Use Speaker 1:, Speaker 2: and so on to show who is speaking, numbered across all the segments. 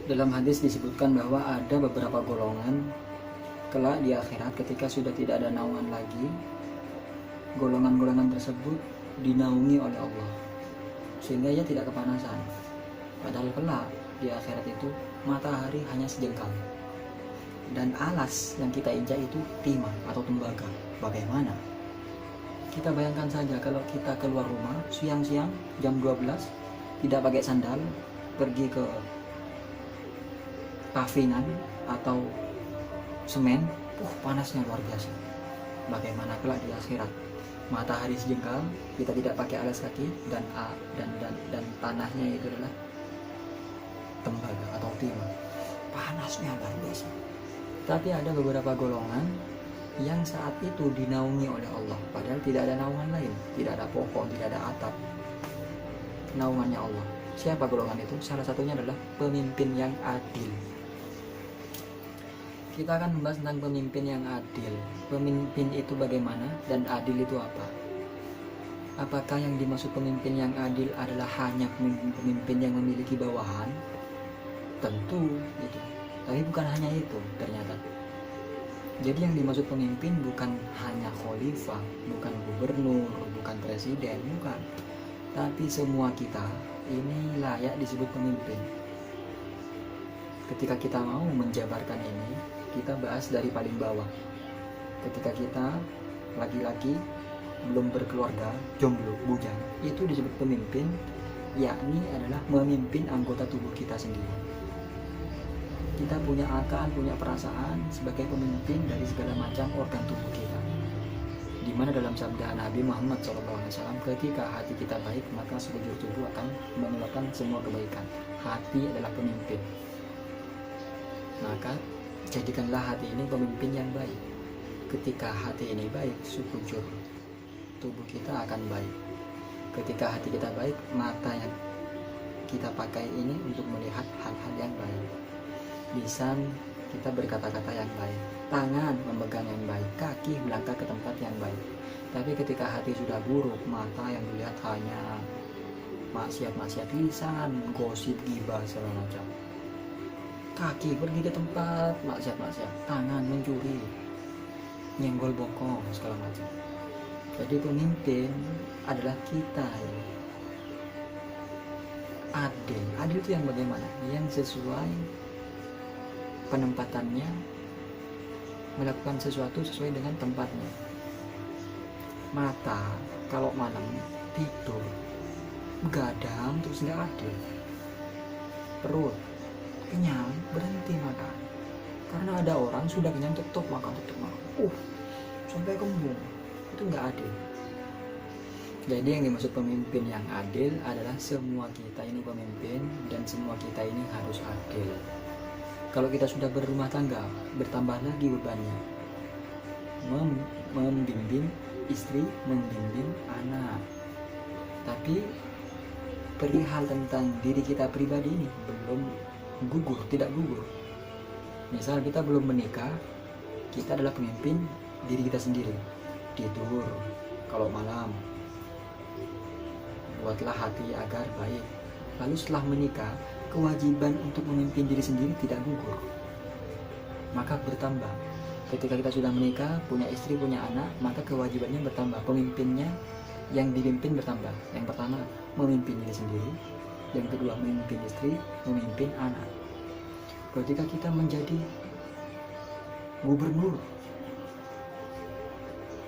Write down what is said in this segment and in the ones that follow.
Speaker 1: Dalam hadis disebutkan bahwa ada beberapa golongan kelak di akhirat ketika sudah tidak ada naungan lagi, golongan-golongan tersebut dinaungi oleh Allah sehingga ia tidak kepanasan. Padahal kelak di akhirat itu matahari hanya sejengkal dan alas yang kita injak itu timah atau tembaga. Bagaimana? Kita bayangkan saja kalau kita keluar rumah siang-siang jam 12 tidak pakai sandal, pergi ke pavinan atau semen, panasnya luar biasa. Bagaimana kelak di akhirat? Matahari sejengkal, kita tidak pakai alas kaki dan tanahnya itu adalah tembaga atau timah. Panasnya luar biasa. Tapi ada beberapa golongan yang saat itu dinaungi oleh Allah, padahal tidak ada naungan lain, tidak ada pohon, tidak ada atap. Naungannya Allah. Siapa golongan itu? Salah satunya adalah pemimpin yang adil. Kita akan membahas tentang pemimpin yang adil. Pemimpin itu bagaimana dan adil itu apa? Apakah yang dimaksud pemimpin yang adil adalah hanya pemimpin yang memiliki bawahan? Tentu itu. Tapi bukan hanya itu ternyata. Jadi yang dimaksud pemimpin bukan hanya khalifah, bukan gubernur, bukan presiden, bukan. Tapi semua kita ini layak disebut pemimpin. Ketika kita mau menjabarkan ini, kita bahas dari paling bawah. Ketika kita laki-laki belum berkeluarga, jomblo, bujang, itu disebut pemimpin, yakni adalah memimpin anggota tubuh kita sendiri. Kita punya akal, punya perasaan sebagai pemimpin dari segala macam organ tubuh kita. Di mana dalam sabda Nabi Muhammad SAW, ketika hati kita baik, maka sekujur tubuh akan mengeluarkan semua kebaikan. Hati adalah pemimpin. Maka jadikanlah hati ini pemimpin yang baik. Ketika hati ini baik, sekujur tubuh kita akan baik. Ketika hati kita baik, mata yang kita pakai ini untuk melihat hal-hal yang baik. Lisan kita berkata-kata yang baik, tangan memegang yang baik, kaki melangkah ke tempat yang baik. Tapi ketika hati sudah buruk, mata yang dilihat hanya maksiat-maksiat, lisan gosip, gibah segala macam, kaki pergi ke tempat maksiat-maksiat, tangan mencuri, nyenggol bokong segala macam. Jadi pemimpin adalah kita ini. Adil, adil itu yang bagaimana? Yang sesuai penempatannya, melakukan sesuatu sesuai dengan tempatnya. Mata kalau malam tidur begadang terus nggak adil. Perut kenyang berhenti makan, karena ada orang sudah kenyang tetap makan sampai kembung. Itu nggak adil. Jadi yang dimaksud pemimpin yang adil adalah semua kita ini pemimpin dan semua kita ini harus adil. Kalau kita sudah berumah tangga, bertambah lagi bebannya. Membimbing istri, membimbing anak. Tapi perihal tentang diri kita pribadi ini belum gugur, tidak gugur. Misal kita belum menikah, kita adalah pemimpin diri kita sendiri. Tidur kalau malam, buatlah hati agar baik. Lalu setelah menikah, kewajiban untuk memimpin diri sendiri tidak gugur, maka bertambah. Ketika kita sudah menikah, punya istri, punya anak, maka kewajibannya bertambah, pemimpinnya yang dipimpin bertambah. Yang pertama, memimpin diri sendiri. Yang kedua, memimpin istri, memimpin anak. Ketika kita menjadi gubernur,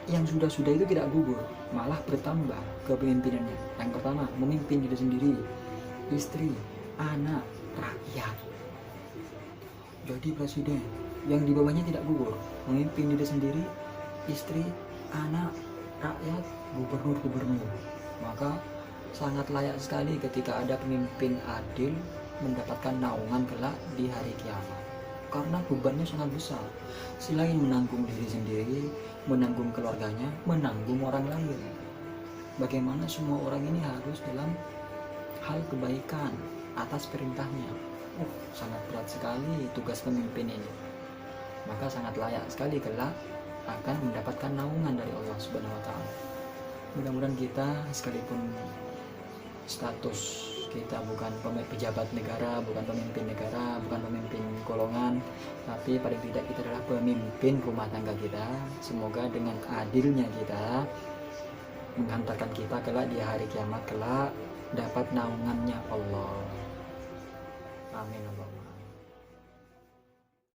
Speaker 1: yang sudah-sudah itu tidak gugur, malah bertambah kepemimpinannya. Yang pertama, memimpin diri sendiri, istri, anak, rakyat. Jadi presiden yang di bawahnya tidak gugur, memimpin diri sendiri, istri, anak, rakyat, gubernur. Maka sangat layak sekali ketika ada pemimpin adil mendapatkan naungan kelak di hari kiamat, karena bebannya sangat besar. Selain menanggung diri sendiri, menanggung keluarganya, menanggung orang lain. Bagaimana semua orang ini harus dalam hal kebaikan atas perintahnya. Sangat berat sekali tugas pemimpin ini. Maka sangat layak sekali kelak akan mendapatkan naungan dari Allah Subhanahu wa taala. Mudah-mudahan kita sekalipun status Kita bukan pejabat negara, bukan pemimpin negara, bukan pemimpin golongan, tapi paling tidak kita adalah pemimpin rumah tangga kita. Semoga dengan adilnya kita menghantarkan kita kelak di hari kiamat kelak dapat naungannya Allah. Amin Allahumma.